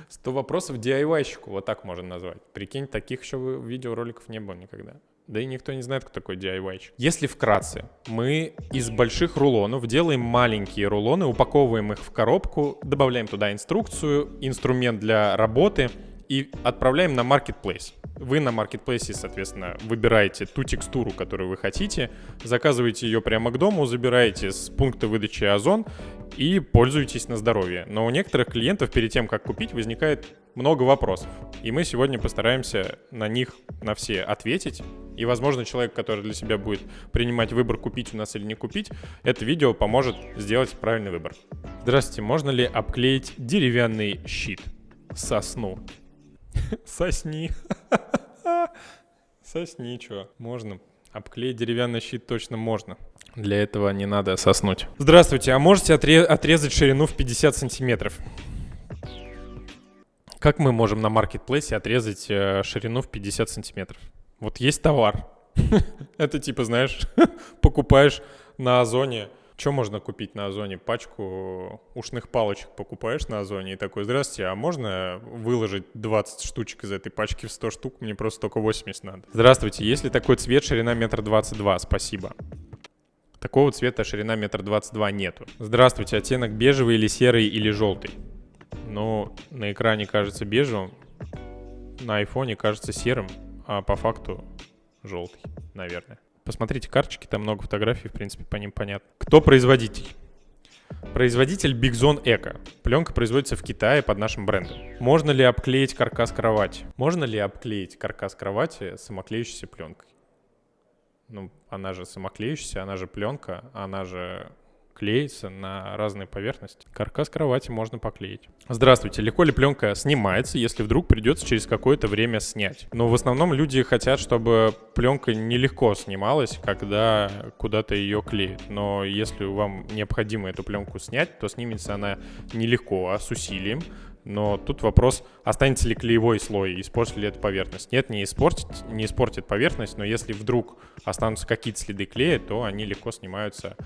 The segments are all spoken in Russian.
100 вопросов DIY-щику, вот так можно назвать. Прикинь, таких еще видеороликов не было никогда. Да и никто не знает, кто такой DIY-щик. Если вкратце, мы из больших рулонов делаем маленькие рулоны, упаковываем их в коробку, добавляем туда инструкцию, инструмент для работы и отправляем на Marketplace. Вы на Marketplace, соответственно, выбираете ту текстуру, которую вы хотите, заказываете ее прямо к дому, забираете с пункта выдачи Озон и пользуетесь на здоровье. Но у некоторых клиентов перед тем, как купить, возникает много вопросов. И мы сегодня постараемся на них, на все ответить. И, возможно, человек, который для себя будет принимать выбор, купить у нас или не купить, это видео поможет сделать правильный выбор. Здравствуйте, можно ли обклеить деревянный щит? Сосну. Сосни. Сосни, чё? Можно. Обклеить деревянный щит точно можно. Для этого не надо соснуть. Здравствуйте, а можете отрезать ширину в 50 сантиметров? Как мы можем на маркетплейсе отрезать ширину в 50 сантиметров? Вот есть товар. Это типа, знаешь, покупаешь на Озоне. Что можно купить на Озоне? Пачку ушных палочек покупаешь на Озоне и такой: здравствуйте, а можно выложить 20 штучек из этой пачки в 100 штук? Мне просто только 80 надо. Здравствуйте, есть ли такой цвет ширина 1,22 м? Спасибо. Такого цвета ширина 1,22 м нету. Здравствуйте, оттенок бежевый или серый или желтый? Ну, на экране кажется бежевым, на айфоне кажется серым, а по факту желтый, наверное. Посмотрите карточки, там много фотографий, в принципе, по ним понятно. Кто производитель? Производитель Big Zone Eco. Пленка производится в Китае под нашим брендом. Можно ли обклеить каркас кровати? Можно ли обклеить каркас кровати самоклеющейся пленкой? Ну, она же самоклеющаяся, она же пленка, она же клеится на разные поверхности. Каркас кровати можно поклеить. Здравствуйте, легко ли пленка снимается, если вдруг придется через какое-то время снять? Но в основном люди хотят, чтобы пленка нелегко снималась, когда куда-то ее клеят. Но если вам необходимо эту пленку снять, то снимется она нелегко, а с усилием. Но тут вопрос, останется ли клеевой слой, испортит ли эту поверхность. Нет, не испортит поверхность, но если вдруг останутся какие-то следы клея, то они легко снимаются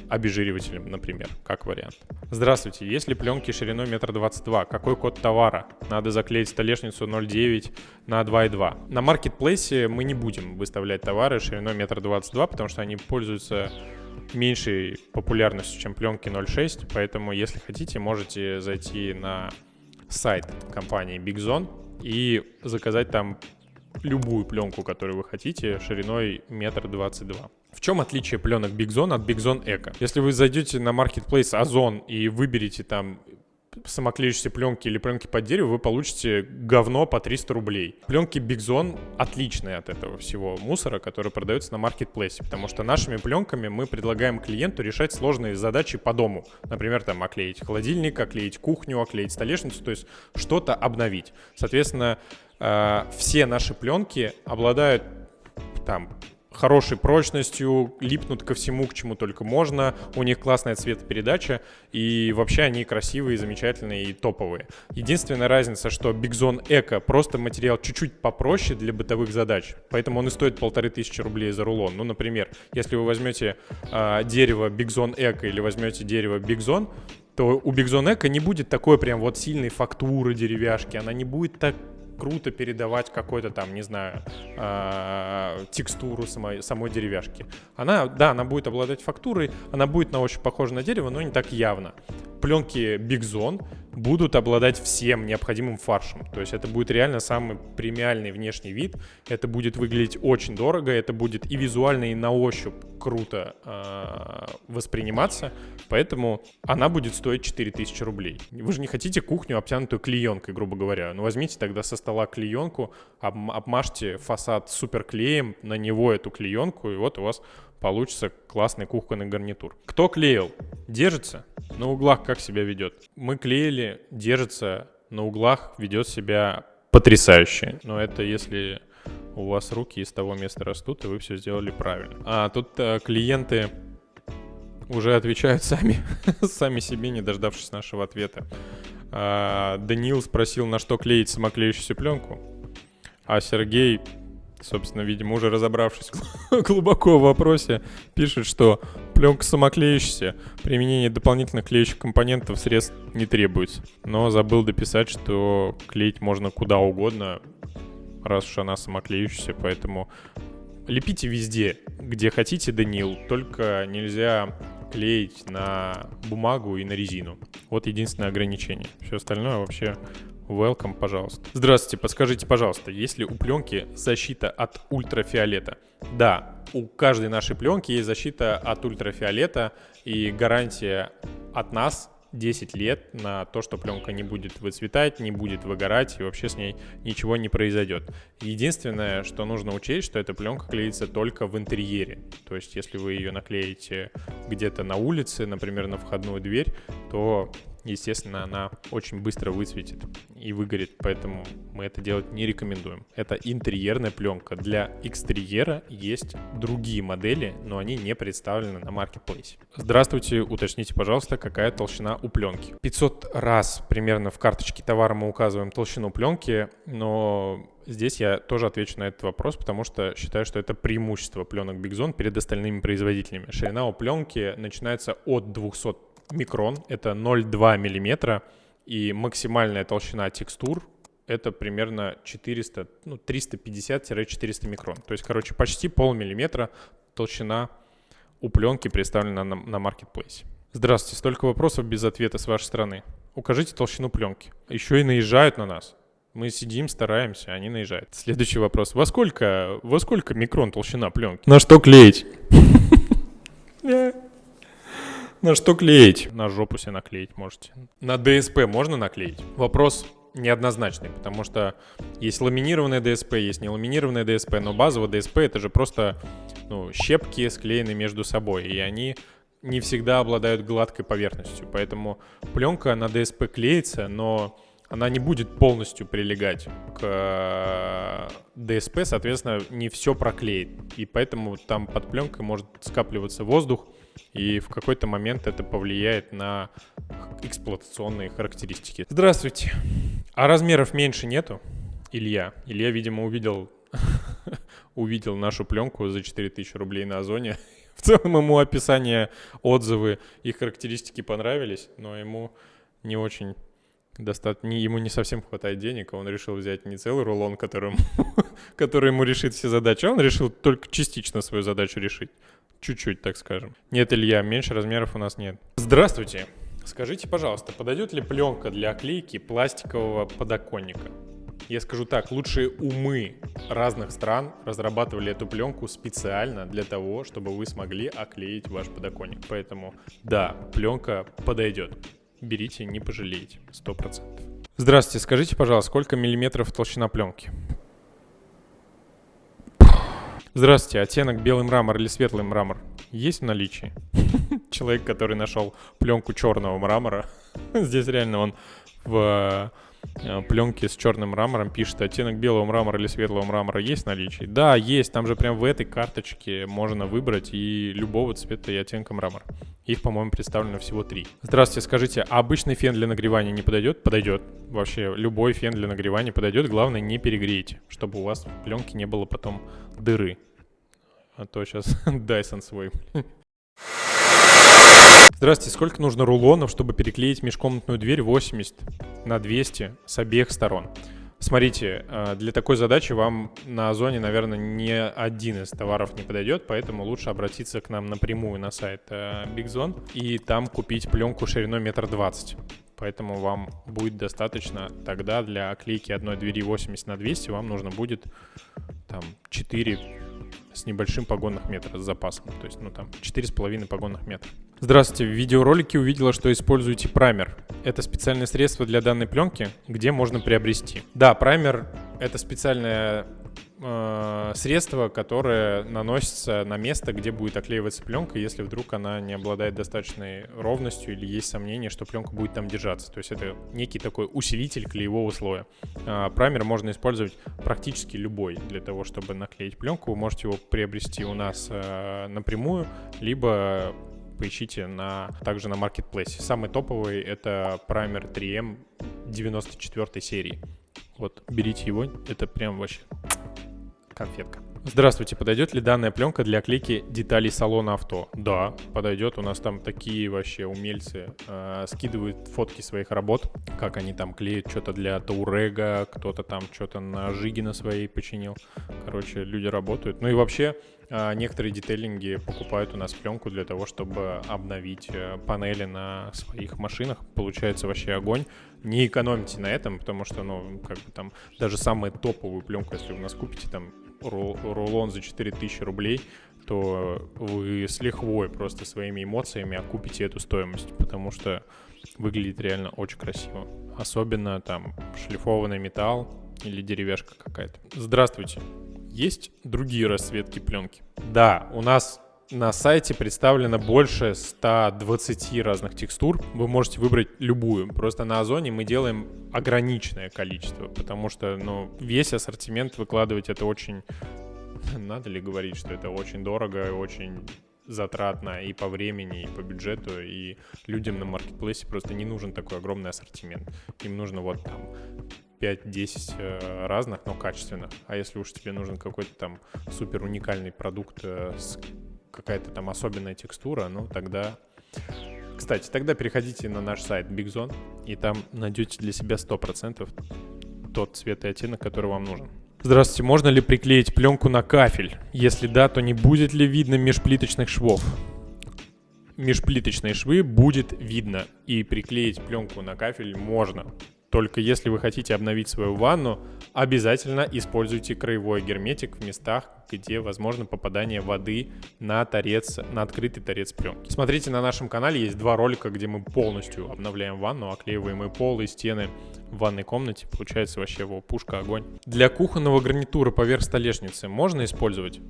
обезжиривателем, например, как вариант. Здравствуйте, есть ли пленки шириной 1,22 м? Какой код товара? Надо заклеить столешницу 0,9 на 2,2. На маркетплейсе мы не будем выставлять товары шириной 1,22 м, потому что они пользуются меньшей популярностью, чем пленки 0,6, поэтому, если хотите, можете зайти на сайт компании Big Zone и заказать там любую пленку, которую вы хотите, шириной 1,22 м. В чем отличие пленок Big Zone от Big Zone Eco? Если вы зайдете на Marketplace Озон и выберете там самоклеющиеся пленки или пленки под дерево, вы получите говно по 300 рублей. Пленки Big Zone отличные от этого всего мусора, который продается на Marketplace, потому что нашими пленками мы предлагаем клиенту решать сложные задачи по дому. Например, там оклеить холодильник, оклеить кухню, оклеить столешницу, то есть что-то обновить. Соответственно, все наши пленки обладают там хорошей прочностью, липнут ко всему, к чему только можно, у них классная цветопередача, и вообще они красивые, замечательные и топовые. Единственная разница, что Big Zone Eco просто материал чуть-чуть попроще для бытовых задач, поэтому он и стоит 1500 рублей за рулон. Ну, например, если вы возьмете дерево Big Zone Eco или возьмете дерево Big Zone, то у Big Zone Eco не будет такой прям вот сильной фактуры деревяшки, она не будет так круто передавать какой-то там, не знаю, текстуру самой деревяшки. Она будет обладать фактурой, она будет на ощупь похожа на дерево, но не так явно. Пленки Big Zone будут обладать всем необходимым фаршем. То есть это будет реально самый премиальный внешний вид. Это будет выглядеть очень дорого. Это будет и визуально, и на ощупь круто восприниматься. Поэтому она будет стоить 4000 рублей. Вы же не хотите кухню, обтянутую клеенкой, грубо говоря. Ну, возьмите тогда со стола клеенку, обмажьте фасад суперклеем, на него эту клеенку, и вот у вас получится классный кухонный гарнитур. Кто клеил? Держится? На углах как себя ведет? Мы клеили, держится, на углах ведет себя потрясающе. Но это если у вас руки из того места растут, и вы все сделали правильно. А тут клиенты уже отвечают сами себе, не дождавшись нашего ответа. Даниил спросил, на что клеить самоклеющуюся пленку, а Сергей, собственно, видимо, уже разобравшись глубоко в вопросе, пишет, что Пленка самоклеющаяся. Применение дополнительных клеящих компонентов средств не требуется. Но забыл дописать, что клеить можно куда угодно, раз уж она самоклеющаяся, поэтому лепите везде, где хотите, Данил, только нельзя клеить на бумагу и на резину. Вот единственное ограничение. Все остальное вообще welcome, пожалуйста. Здравствуйте, подскажите, пожалуйста, есть ли у пленки защита от ультрафиолета? Да, у каждой нашей пленки есть защита от ультрафиолета и гарантия от нас 10 лет на то, что пленка не будет выцветать, не будет выгорать и вообще с ней ничего не произойдет. Единственное, что нужно учесть, что эта пленка клеится только в интерьере. То есть, если вы ее наклеите где-то на улице, например, на входную дверь, то, естественно, она очень быстро выцветит и выгорит, поэтому мы это делать не рекомендуем. Это интерьерная пленка. Для экстерьера есть другие модели, но они не представлены на маркетплейсе. Здравствуйте, уточните, пожалуйста, какая толщина у пленки. 500 раз примерно в карточке товара мы указываем толщину пленки, но здесь я тоже отвечу на этот вопрос, потому что считаю, что это преимущество пленок Big Zone перед остальными производителями. Ширина у пленки начинается от 200 микрон, это 0,2 миллиметра, и максимальная толщина текстур это примерно 350-400 микрон. То есть, короче, почти полмиллиметра толщина у пленки представлена на маркетплейсе. Здравствуйте, столько вопросов без ответа с вашей стороны. Укажите толщину пленки. Еще и наезжают на нас. Мы сидим, стараемся, они наезжают. Следующий вопрос. Во сколько микрон толщина пленки? На что клеить? На что клеить? На жопу себе наклеить можете. На ДСП можно наклеить? Вопрос неоднозначный, потому что есть ламинированное ДСП, есть не ламинированное ДСП, но базовое ДСП это же просто щепки склеены между собой, и они не всегда обладают гладкой поверхностью. Поэтому пленка на ДСП клеится, но она не будет полностью прилегать к ДСП, соответственно, не все проклеит. И поэтому там под пленкой может скапливаться воздух, и в какой-то момент это повлияет на эксплуатационные характеристики. Здравствуйте. А размеров меньше нету? Илья, видимо, увидел нашу пленку за 4000 рублей на Озоне. В целом ему описание, отзывы и характеристики понравились, но ему не очень ему не совсем хватает денег, а он решил взять не целый рулон, который ему решит все задачи, а он решил только частично свою задачу решить. Чуть-чуть, так скажем. Нет, Илья, меньше размеров у нас нет. Здравствуйте. Скажите, пожалуйста, подойдет ли пленка для оклейки пластикового подоконника? Я скажу так, лучшие умы разных стран разрабатывали эту пленку специально для того, чтобы вы смогли оклеить ваш подоконник. Поэтому, да, пленка подойдет. Берите, не пожалеете, 100%. Здравствуйте, скажите, пожалуйста, сколько миллиметров толщина пленки? Здравствуйте, оттенок белый мрамор или светлый мрамор есть в наличии? Человек, который нашел пленку черного мрамора, здесь реально он в пленке с черным мрамором пишет: оттенок белого мрамора или светлого мрамора есть в наличии? Да, есть, там же прям в этой карточке можно выбрать и любого цвета и оттенка мрамора. Их, по-моему, представлено всего 3. Здравствуйте, скажите, а обычный фен для нагревания не подойдет? Подойдет. Вообще, любой фен для нагревания подойдет. Главное, не перегрейте, чтобы у вас в пленке не было потом дыры. А то сейчас Dyson свой. Здравствуйте, сколько нужно рулонов, чтобы переклеить межкомнатную дверь 80 на 200 с обеих сторон? Смотрите, для такой задачи вам на Озоне, наверное, ни один из товаров не подойдет, поэтому лучше обратиться к нам напрямую на сайт Big Zone и там купить пленку шириной 1,20 м. Поэтому вам будет достаточно тогда для оклейки одной двери 80 на 200 вам нужно будет там 4 с небольшим погонных метра с запасом, то есть 4,5 погонных метра. Здравствуйте, в видеоролике увидела, что используете праймер. Это специальное средство для данной пленки, где можно приобрести. Да, праймер — это специальное средство, которое наносится на место, где будет оклеиваться пленка, если вдруг она не обладает достаточной ровностью или есть сомнение, что пленка будет там держаться. То есть это некий такой усилитель клеевого слоя. Праймер можно использовать практически любой для того, чтобы наклеить пленку. Вы можете его приобрести у нас напрямую, либо поищите также на маркетплейсе. Самый топовый — это праймер 3M 94 серии. Вот, берите его, это прям вообще конфетка. Здравствуйте, подойдет ли данная пленка для оклейки деталей салона авто? Да, подойдет. У нас там такие вообще умельцы скидывают фотки своих работ, как они там клеят что-то для Таурега, кто-то там что-то на Жиге на своей починил. Короче, люди работают. Ну и вообще некоторые детейлинги покупают у нас пленку для того, чтобы обновить панели на своих машинах. Получается вообще огонь. Не экономьте на этом, потому что, ну, как бы там даже самую топовую пленку, если вы у нас купите там рулон за 4000 рублей, то вы с лихвой просто своими эмоциями окупите эту стоимость, потому что выглядит реально очень красиво. Особенно там шлифованный металл или деревяшка какая-то. Здравствуйте. Есть другие расцветки пленки? Да, у нас на сайте представлено больше 120 разных текстур. Вы можете выбрать любую. Просто на Озоне мы делаем ограниченное количество, потому что, ну, весь ассортимент выкладывать это очень... Надо ли говорить, что это очень дорого и очень затратно и по времени, и по бюджету, и людям на маркетплейсе просто не нужен такой огромный ассортимент. Им нужно вот там 5-10 разных, но качественных. А если уж тебе нужен какой-то там супер уникальный продукт с какая-то там особенная текстура, ну тогда... Кстати, тогда переходите на наш сайт Big Zone, и там найдете для себя 100% тот цвет и оттенок, который вам нужен. Здравствуйте, можно ли приклеить пленку на кафель? Если да, то не будет ли видно межплиточных швов? Межплиточные швы будет видно, и приклеить пленку на кафель можно. Только если вы хотите обновить свою ванну, обязательно используйте краевой герметик в местах, где возможно попадание воды на открытый торец пленки. Смотрите, на нашем канале есть 2 ролика, где мы полностью обновляем ванну, оклеиваем и пол, и стены в ванной комнате. Получается вообще пушка огонь. Для кухонного гарнитура поверх столешницы можно использовать?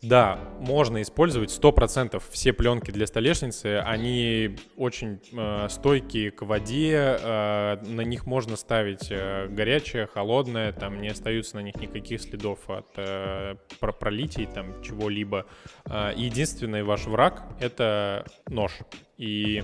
Да, можно использовать 100%. Все пленки для столешницы, они очень стойкие к воде, на них можно ставить горячее, холодное, там не остаются на них никаких следов от пролитий, там чего-либо. Единственный ваш враг — это нож. И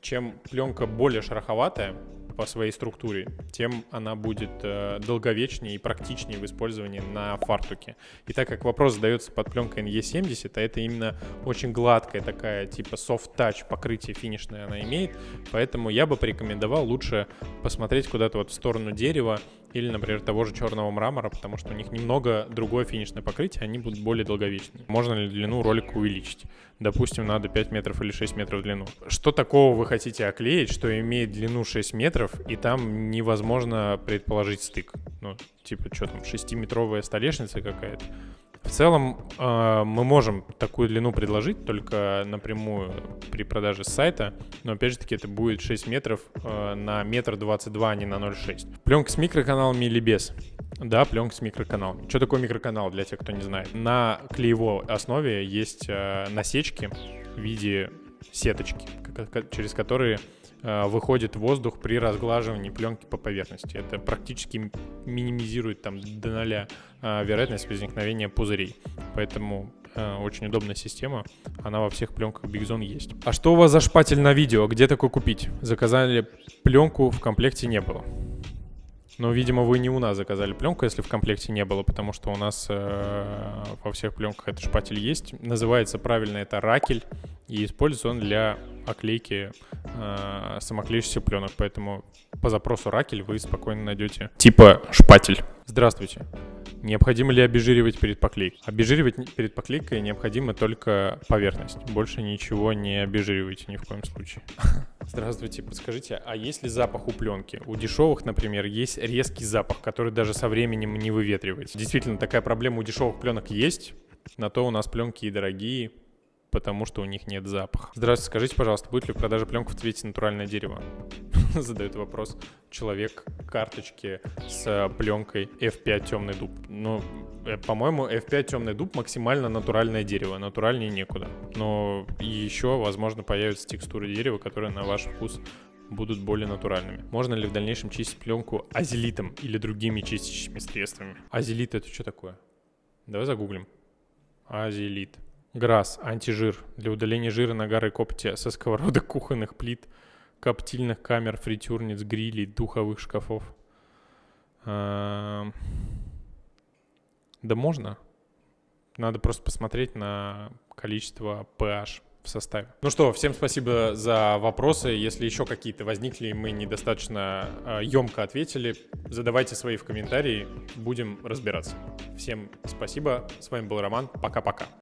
чем пленка более шероховатая по своей структуре, тем она будет долговечнее и практичнее в использовании на фартуке. И так как вопрос задается под пленкой NE70, а это именно очень гладкая такая типа soft-touch покрытие финишное она имеет, поэтому я бы порекомендовал лучше посмотреть куда-то вот в сторону дерева или, например, того же черного мрамора, потому что у них немного другое финишное покрытие, они будут более долговечные. Можно ли длину ролика увеличить? Допустим, надо 5 метров или 6 метров в длину. Что такого вы хотите оклеить, что имеет длину 6 метров, и там невозможно предположить стык? Ну, типа, что там, 6-метровая столешница какая-то? В целом, мы можем такую длину предложить только напрямую при продаже с сайта, но опять же таки это будет 6 метров на 1,22 м, а не на 0,6 м. Пленка с микроканалами или без? Да, пленка с микроканалами. Что такое микроканал, для тех, кто не знает? На клеевой основе есть насечки в виде сеточки, через которые выходит воздух при разглаживании пленки по поверхности. Это практически минимизирует там до 0 вероятность возникновения пузырей. Поэтому очень удобная система. Она во всех пленках Big Zone есть. А что у вас за шпатель на видео? Где такой купить? Заказали пленку, в комплекте не было. Но, видимо, вы не у нас заказали пленку, если в комплекте не было, потому что у нас во всех пленках этот шпатель есть. Называется правильно это ракель, и используется он для оклейки самоклеющихся пленок. Поэтому по запросу ракель вы спокойно найдете типа шпатель. Здравствуйте. Необходимо ли обезжиривать перед поклейкой? Обезжиривать перед поклейкой необходимо только поверхность. Больше ничего не обезжиривайте ни в коем случае. Здравствуйте, подскажите, а есть ли запах у пленки? У дешевых, например, есть резкий запах, который даже со временем не выветривается. Действительно, такая проблема у дешевых пленок есть, на то у нас пленки и дорогие, потому что у них нет запаха. Здравствуйте, скажите, пожалуйста, будет ли в продаже пленка в цвете натуральное дерево? Задает вопрос человек карточки с пленкой F5 темный дуб. Ну, по-моему, F5 темный дуб максимально натуральное дерево. Натуральнее некуда. Но еще, возможно, появятся текстуры дерева, которые на ваш вкус будут более натуральными. Можно ли в дальнейшем чистить пленку азелитом или другими чистящими средствами? Азелит — это что такое? Давай загуглим. Азелит. ГРАС, антижир. Для удаления жира, нагара и копоти со сковородок, кухонных плит, коптильных камер, фритюрниц, грилей, духовых шкафов. Да можно. Надо просто посмотреть на количество pH в составе. Ну что, всем спасибо за вопросы. Если еще какие-то возникли, и мы недостаточно емко ответили, задавайте свои в комментарии, будем разбираться. Всем спасибо. С вами был Роман. Пока-пока.